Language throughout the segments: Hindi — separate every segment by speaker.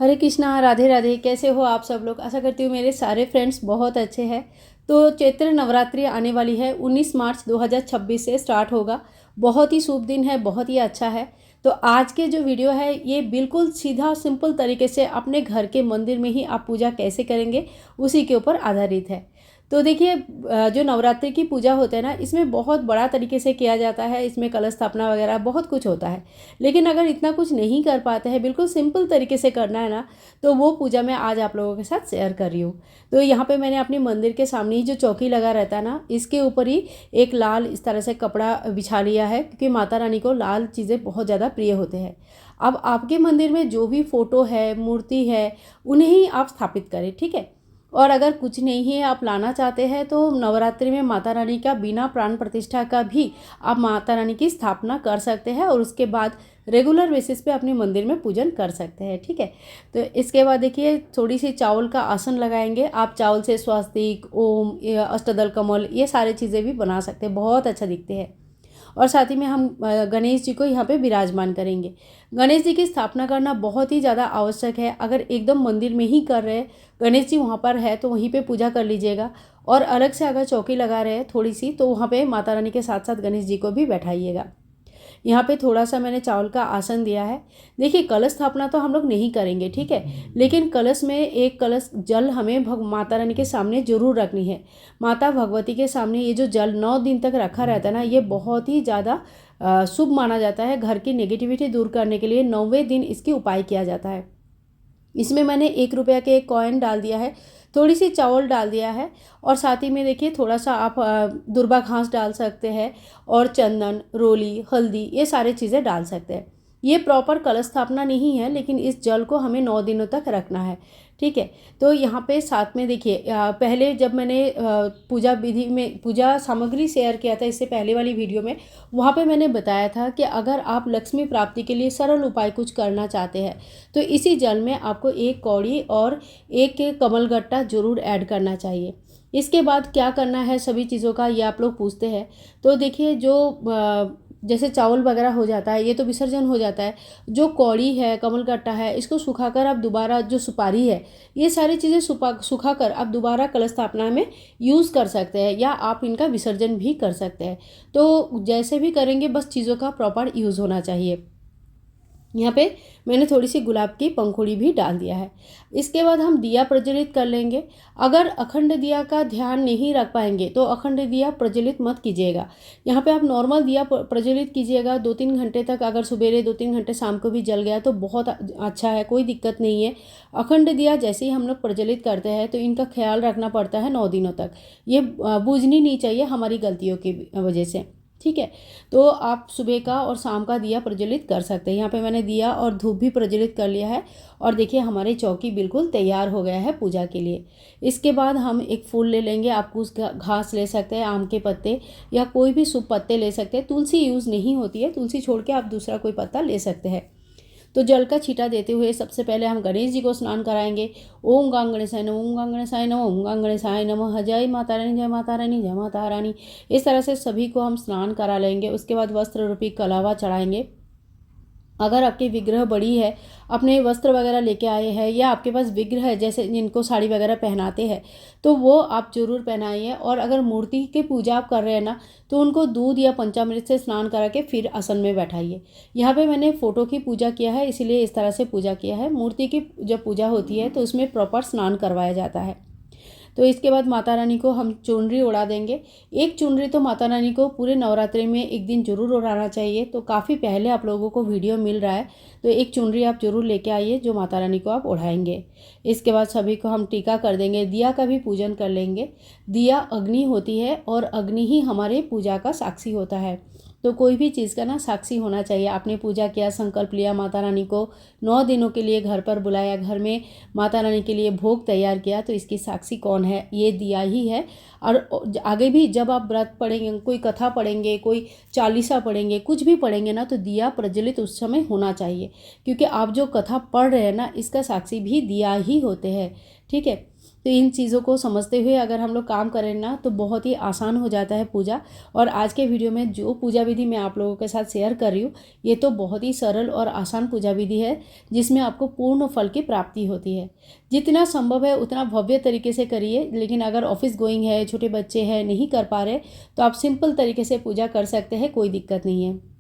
Speaker 1: हरे कृष्णा, राधे राधे। कैसे हो आप सब लोग? आशा करती हूँ मेरे सारे फ्रेंड्स बहुत अच्छे हैं। तो चैत्र नवरात्रि आने वाली है, 19 मार्च 2026 से स्टार्ट होगा। बहुत ही शुभ दिन है, बहुत ही अच्छा है। तो आज के जो वीडियो है ये बिल्कुल सीधा सिंपल तरीके से अपने घर के मंदिर में ही आप पूजा कैसे करेंगे उसी के ऊपर आधारित है। तो देखिए, जो नवरात्रि की पूजा होता है ना, इसमें बहुत बड़ा तरीके से किया जाता है। इसमें कलश स्थापना वगैरह बहुत कुछ होता है। लेकिन अगर इतना कुछ नहीं कर पाते हैं, बिल्कुल सिंपल तरीके से करना है ना, तो वो पूजा मैं आज आप लोगों के साथ शेयर कर रही हूँ। तो यहाँ पे मैंने अपने मंदिर के सामने ही जो चौकी लगा रहता है ना, इसके ऊपर ही एक लाल इस तरह से कपड़ा बिछा लिया है, क्योंकि माता रानी को लाल चीज़ें बहुत ज़्यादा प्रिय होते हैं। अब आपके मंदिर में जो भी फोटो है, मूर्ति है, उन्हें ही आप स्थापित करें, ठीक है। और अगर कुछ नहीं है, आप लाना चाहते हैं, तो नवरात्रि में माता रानी का बिना प्राण प्रतिष्ठा का भी आप माता रानी की स्थापना कर सकते हैं और उसके बाद रेगुलर बेसिस पे अपने मंदिर में पूजन कर सकते हैं, ठीक है। तो इसके बाद देखिए, थोड़ी सी चावल का आसन लगाएंगे। आप चावल से स्वास्तिक, ओम, अष्टदल कमल, ये सारी चीज़ें भी बना सकते हैं, बहुत अच्छा दिखते हैं। और साथ ही में हम गणेश जी को यहाँ पे विराजमान करेंगे। गणेश जी की स्थापना करना बहुत ही ज़्यादा आवश्यक है। अगर एकदम मंदिर में ही कर रहे हैं, गणेश जी वहाँ पर है तो वहीं पे पूजा कर लीजिएगा। और अलग से अगर चौकी लगा रहे हैं थोड़ी सी, तो वहाँ पे माता रानी के साथ साथ गणेश जी को भी बैठाइएगा। यहाँ पे थोड़ा सा मैंने चावल का आसन दिया है। देखिए, कलश स्थापना तो हम लोग नहीं करेंगे, ठीक है, लेकिन कलश में एक कलश जल हमें माता रानी के सामने जरूर रखनी है। माता भगवती के सामने ये जो जल 9 दिन तक रखा रहता है ना, ये बहुत ही ज़्यादा शुभ माना जाता है। घर की नेगेटिविटी दूर करने के लिए 9वें दिन इसकी उपाय किया जाता है। इसमें मैंने 1 रुपया के एक कॉइन डाल दिया है, थोड़ी सी चावल डाल दिया है, और साथ ही में देखिए थोड़ा सा आप दुर्बा घास डाल सकते हैं, और चंदन, रोली, हल्दी, ये सारी चीज़ें डाल सकते हैं। ये प्रॉपर कलश स्थापना नहीं है, लेकिन इस जल को हमें 9 दिनों तक रखना है, ठीक है। तो यहाँ पे साथ में देखिए, पहले जब मैंने पूजा विधि में पूजा सामग्री शेयर किया था, इससे पहले वाली वीडियो में, वहाँ पे मैंने बताया था कि अगर आप लक्ष्मी प्राप्ति के लिए सरल उपाय कुछ करना चाहते हैं, तो इसी जल में आपको 1 कौड़ी और 1 कमलगट्टा जरूर ऐड करना चाहिए। इसके बाद क्या करना है सभी चीज़ों का, ये आप लोग पूछते हैं। तो देखिए, जो जैसे चावल वगैरह हो जाता है, ये तो विसर्जन हो जाता है। जो कौड़ी है, कमलगट्टा है, इसको सुखाकर आप दोबारा, जो सुपारी है, ये सारी चीज़ें सुखाकर आप दोबारा कलश स्थापना में यूज़ कर सकते हैं, या आप इनका विसर्जन भी कर सकते हैं। तो जैसे भी करेंगे, बस चीज़ों का प्रॉपर यूज़ होना चाहिए। यहाँ पे मैंने थोड़ी सी गुलाब की पंखुड़ी भी डाल दिया है। इसके बाद हम दिया प्रज्वलित कर लेंगे। अगर अखंड दिया का ध्यान नहीं रख पाएंगे तो अखंड दिया प्रज्वलित मत कीजिएगा। यहाँ पे आप नॉर्मल दिया प्रज्वलित कीजिएगा 2-3 घंटे तक। अगर सवेरे 2-3 घंटे, शाम को भी जल गया तो बहुत अच्छा है, कोई दिक्कत नहीं है। अखंड दिया जैसे ही हम लोग प्रज्वलित करते हैं तो इनका ख्याल रखना पड़ता है 9 दिनों तक। ये बूझनी नहीं चाहिए हमारी गलतियों की वजह से, ठीक है। तो आप सुबह का और शाम का दिया प्रज्वलित कर सकते हैं। यहाँ पे मैंने दिया और धूप भी प्रज्वलित कर लिया है, और देखिए हमारी चौकी बिल्कुल तैयार हो गया है पूजा के लिए। इसके बाद हम एक फूल ले लेंगे। आप कुछ घास ले सकते हैं, आम के पत्ते या कोई भी शुभ पत्ते ले सकते हैं। तुलसी यूज़ नहीं होती है, तुलसी छोड़ के आप दूसरा कोई पत्ता ले सकते हैं। तो जल का छींटा देते हुए सबसे पहले हम गणेश जी को स्नान कराएंगे। ओम गंग गणेशाय नमः, ओम गंग गणेशाय नमः, ओम गंग गणेशाय नमः, जय माता रानी, जय माता रानी, जय माता रानी। इस तरह से सभी को हम स्नान करा लेंगे। उसके बाद वस्त्र रूपी कलावा चढ़ाएंगे। अगर आपकी विग्रह बड़ी है, अपने वस्त्र वगैरह लेके आए हैं, या आपके पास विग्रह है जैसे जिनको साड़ी वगैरह पहनाते हैं, तो वो आप जरूर पहनाइए। और अगर मूर्ति की पूजा आप कर रहे हैं ना, तो उनको दूध या पंचामृत से स्नान करा के फिर आसन में बैठाइए। यहाँ पे मैंने फ़ोटो की पूजा किया है, इसीलिए इस तरह से पूजा किया है। मूर्ति की जब पूजा होती है तो उसमें प्रॉपर स्नान करवाया जाता है। तो इसके बाद माता रानी को हम चुनरी उड़ा देंगे। एक चुनरी तो माता रानी को पूरे नवरात्रि में एक दिन जरूर उड़ाना चाहिए। तो काफ़ी पहले आप लोगों को वीडियो मिल रहा है, तो एक चुनरी आप जरूर लेके आइए जो माता रानी को आप उड़ाएंगे। इसके बाद सभी को हम टीका कर देंगे, दिया का भी पूजन कर लेंगे। दिया अग्नि होती है और अग्नि ही हमारे पूजा का साक्षी होता है। तो कोई भी चीज़ का ना साक्षी होना चाहिए। आपने पूजा किया, संकल्प लिया, माता रानी को 9 दिनों के लिए घर पर बुलाया, घर में माता रानी के लिए भोग तैयार किया, तो इसकी साक्षी कौन है? ये दिया ही है। और आगे भी जब आप व्रत पढ़ेंगे, कोई कथा पढ़ेंगे, कोई चालीसा पढ़ेंगे, कुछ भी पढ़ेंगे ना, तो दिया प्रज्वलित उस समय होना चाहिए, क्योंकि आप जो कथा पढ़ रहे हैं ना, इसका साक्षी भी दिया ही होते हैं, ठीक है। तो इन चीज़ों को समझते हुए अगर हम लोग काम करें ना तो बहुत ही आसान हो जाता है पूजा। और आज के वीडियो में जो पूजा विधि मैं आप लोगों के साथ शेयर कर रही हूँ, ये तो बहुत ही सरल और आसान पूजा विधि है जिसमें आपको पूर्ण फल की प्राप्ति होती है। जितना संभव है उतना भव्य तरीके से करिए, लेकिन अगर ऑफिस गोइंग है, छोटे बच्चे हैं, नहीं कर पा रहे तो आप सिंपल तरीके से पूजा कर सकते हैं, कोई दिक्कत नहीं है।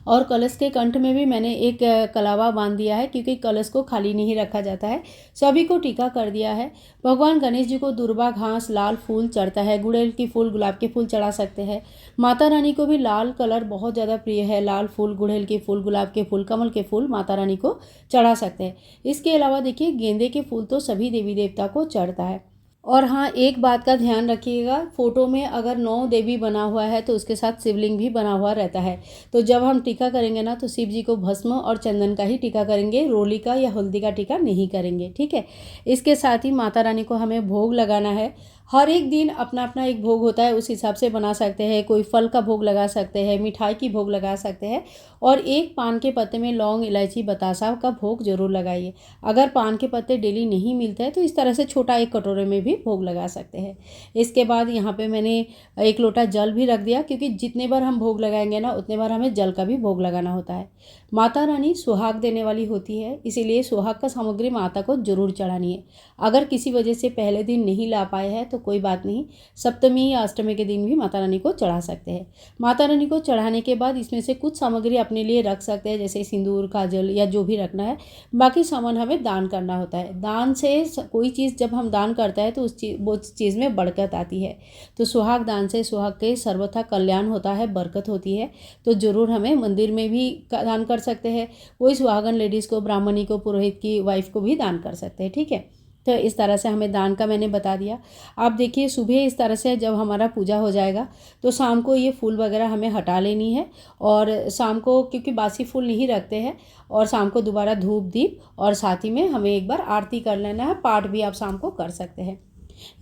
Speaker 1: और कलश के कंठ में भी मैंने एक कलावा बांध दिया है, क्योंकि कलश को खाली नहीं रखा जाता है। सभी को टीका कर दिया है। भगवान गणेश जी को दुर्वा घास, लाल फूल चढ़ता है, गुड़हल की फूल, गुलाब के फूल चढ़ा सकते हैं। माता रानी को भी लाल कलर बहुत ज़्यादा प्रिय है। लाल फूल, गुड़हल के फूल, गुलाब के फूल, कमल के फूल माता रानी को चढ़ा सकते हैं। इसके अलावा देखिए, गेंदे के फूल तो सभी देवी देवता को चढ़ता है। और हाँ, एक बात का ध्यान रखिएगा, फोटो में अगर 9 देवी बना हुआ है तो उसके साथ शिवलिंग भी बना हुआ रहता है। तो जब हम टीका करेंगे ना तो शिव जी को भस्म और चंदन का ही टीका करेंगे, रोली का या हल्दी का टीका नहीं करेंगे, ठीक है। इसके साथ ही माता रानी को हमें भोग लगाना है। हर एक दिन अपना अपना एक भोग होता है, उस हिसाब से बना सकते हैं। कोई फल का भोग लगा सकते हैं, मिठाई की भोग लगा सकते हैं। और एक पान के पत्ते में लौंग, इलायची, बतासा का भोग जरूर लगाइए। अगर पान के पत्ते डेली नहीं मिलते हैं तो इस तरह से छोटा एक कटोरे में भी भोग लगा सकते हैं। इसके बाद यहाँ पे मैंने 1 लोटा जल भी रख दिया, क्योंकि जितने बार हम भोग लगाएंगे ना उतने बार हमें जल का भी भोग लगाना होता है। माता रानी सुहाग देने वाली होती है, इसीलिए सुहाग का सामग्री माता को जरूर चढ़ानी है। अगर किसी वजह से पहले दिन नहीं ला पाए हैं तो कोई बात नहीं, सप्तमी या अष्टमी के दिन भी माता रानी को चढ़ा सकते हैं। माता रानी को चढ़ाने के बाद इसमें से कुछ सामग्री अपने लिए रख सकते हैं, जैसे सिंदूर, काजल या जो भी रखना है। बाकी सामान हमें दान करना होता है। दान से कोई चीज़ जब हम दान करते हैं तो वो चीज़ में बरकत आती है। तो सुहाग दान से सुहाग के सर्वथा कल्याण होता है, बरकत होती है। तो ज़रूर हमें मंदिर में भी दान कर सकते हैं। कोई सुहागन लेडीज़ को, ब्राह्मणी को, पुरोहित की वाइफ को भी दान कर सकते हैं, ठीक है। तो इस तरह से हमें दान का मैंने बता दिया। आप देखिए, सुबह इस तरह से जब हमारा पूजा हो जाएगा तो शाम को ये फूल वगैरह हमें हटा लेनी है। और शाम को, क्योंकि बासी फूल नहीं रखते हैं, और शाम को दोबारा धूप दीप और साथ ही में हमें एक बार आरती कर लेना है। पाठ भी आप शाम को कर सकते हैं।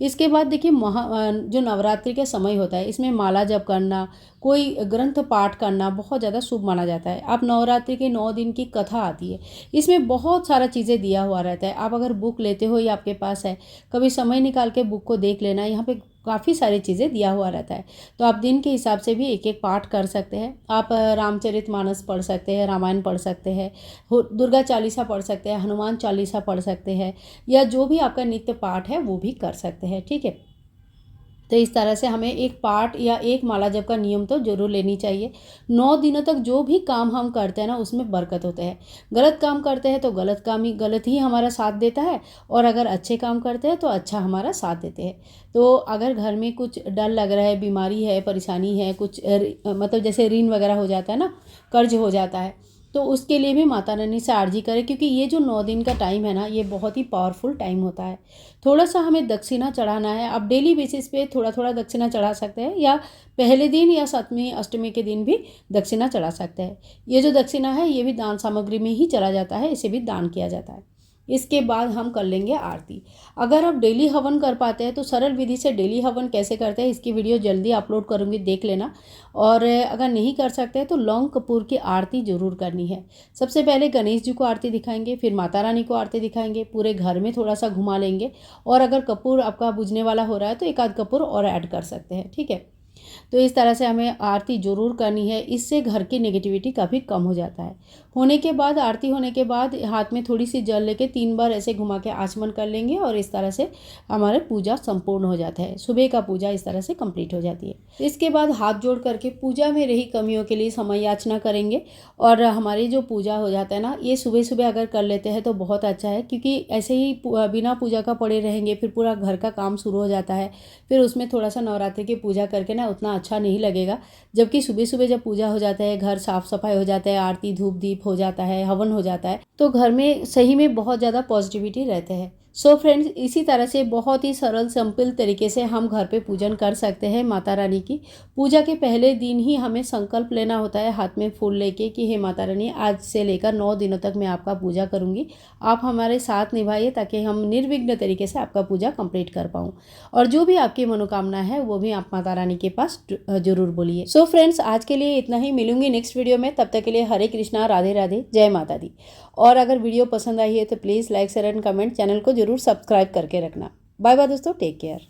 Speaker 1: इसके बाद देखिए, जो नवरात्रि के समय होता है इसमें माला जप करना, कोई ग्रंथ पाठ करना बहुत ज़्यादा शुभ माना जाता है। अब नवरात्रि के 9 दिन की कथा आती है, इसमें बहुत सारा चीज़ें दिया हुआ रहता है। आप अगर बुक लेते हो या आपके पास है, कभी समय निकाल के बुक को देख लेना, यहाँ पे काफ़ी सारी चीज़ें दिया हुआ रहता है। तो आप दिन के हिसाब से भी एक एक पाठ कर सकते हैं। आप रामचरितमानस पढ़ सकते हैं, रामायण पढ़ सकते हैं, दुर्गा चालीसा पढ़ सकते हैं, हनुमान चालीसा पढ़ सकते हैं, या जो भी आपका नित्य पाठ है वो भी कर सकते हैं, ठीक है। तो इस तरह से हमें एक पाठ या एक माला जप का नियम तो जरूर लेनी चाहिए। 9 दिनों तक जो भी काम हम करते हैं ना उसमें बरकत होते हैं। गलत काम करते हैं तो गलत ही हमारा साथ देता है, और अगर अच्छे काम करते हैं तो अच्छा हमारा साथ देते हैं। तो अगर घर में कुछ डर लग रहा है, बीमारी है, परेशानी है, कुछ मतलब जैसे ऋण वगैरह हो जाता है ना, कर्ज हो जाता है, तो उसके लिए भी माता रानी से आरजी करें, क्योंकि ये जो 9 दिन का टाइम है ना, ये बहुत ही पावरफुल टाइम होता है। थोड़ा सा हमें दक्षिणा चढ़ाना है। आप डेली बेसिस पे थोड़ा थोड़ा दक्षिणा चढ़ा सकते हैं, या पहले दिन या सप्तमी अष्टमी के दिन भी दक्षिणा चढ़ा सकते हैं। ये जो दक्षिणा है ये भी दान सामग्री में ही चला जाता है, इसे भी दान किया जाता है। इसके बाद हम कर लेंगे आरती। अगर आप डेली हवन कर पाते हैं तो सरल विधि से डेली हवन कैसे करते हैं इसकी वीडियो जल्दी अपलोड करूँगी, देख लेना। और अगर नहीं कर सकते हैं तो लौंग कपूर की आरती जरूर करनी है। सबसे पहले गणेश जी को आरती दिखाएंगे, फिर माता रानी को आरती दिखाएंगे, पूरे घर में थोड़ा सा घुमा लेंगे। और अगर कपूर आपका बुझने वाला हो रहा है तो एक आध कपूर और ऐड कर सकते हैं, ठीक है। तो इस तरह से हमें आरती जरूर करनी है, इससे घर की नेगेटिविटी काफ़ी कम हो जाता है। होने के बाद, आरती होने के बाद हाथ में थोड़ी सी जल लेके 3 बार ऐसे घुमा के आचमन कर लेंगे, और इस तरह से हमारे पूजा संपूर्ण हो जाता है। सुबह का पूजा इस तरह से कंप्लीट हो जाती है। इसके बाद हाथ जोड़ करके पूजा में रही कमियों के लिए समय याचना करेंगे। और हमारी जो पूजा हो जाता है ना, ये सुबह सुबह अगर कर लेते हैं तो बहुत अच्छा है, क्योंकि ऐसे ही बिना पूजा का पड़े रहेंगे फिर पूरा घर का काम शुरू हो जाता है। फिर उसमें थोड़ा सा नवरात्रि की पूजा करके ना उतना अच्छा नहीं लगेगा। जबकि सुबह सुबह जब पूजा हो जाता है, घर साफ सफाई हो जाता है, आरती धूप दीप हो जाता है, हवन हो जाता है, तो घर में सही में बहुत ज़्यादा पॉजिटिविटी रहते हैं। सो फ्रेंड्स, इसी तरह से बहुत ही सरल सिंपल तरीके से हम घर पे पूजन कर सकते हैं माता रानी की। पूजा के पहले दिन ही हमें संकल्प लेना होता है हाथ में फूल लेके कि हे माता रानी, आज से लेकर 9 दिनों तक मैं आपका पूजा करूंगी, आप हमारे साथ निभाइए ताकि हम निर्विघ्न तरीके से आपका पूजा कंप्लीट कर पाऊँ। और जो भी आपकी मनोकामना है वो भी आप माता रानी के पास जरूर बोलिए। सो फ्रेंड्स, आज के लिए इतना ही, मिलूंगी नेक्स्ट वीडियो में। तब तक के लिए हरे कृष्णा, राधे राधे, जय माता दी। और अगर वीडियो पसंद आई है तो please like share and comment, channel को जरूर सब्सक्राइब करके रखना। बाय बाय दोस्तों, टेक केयर।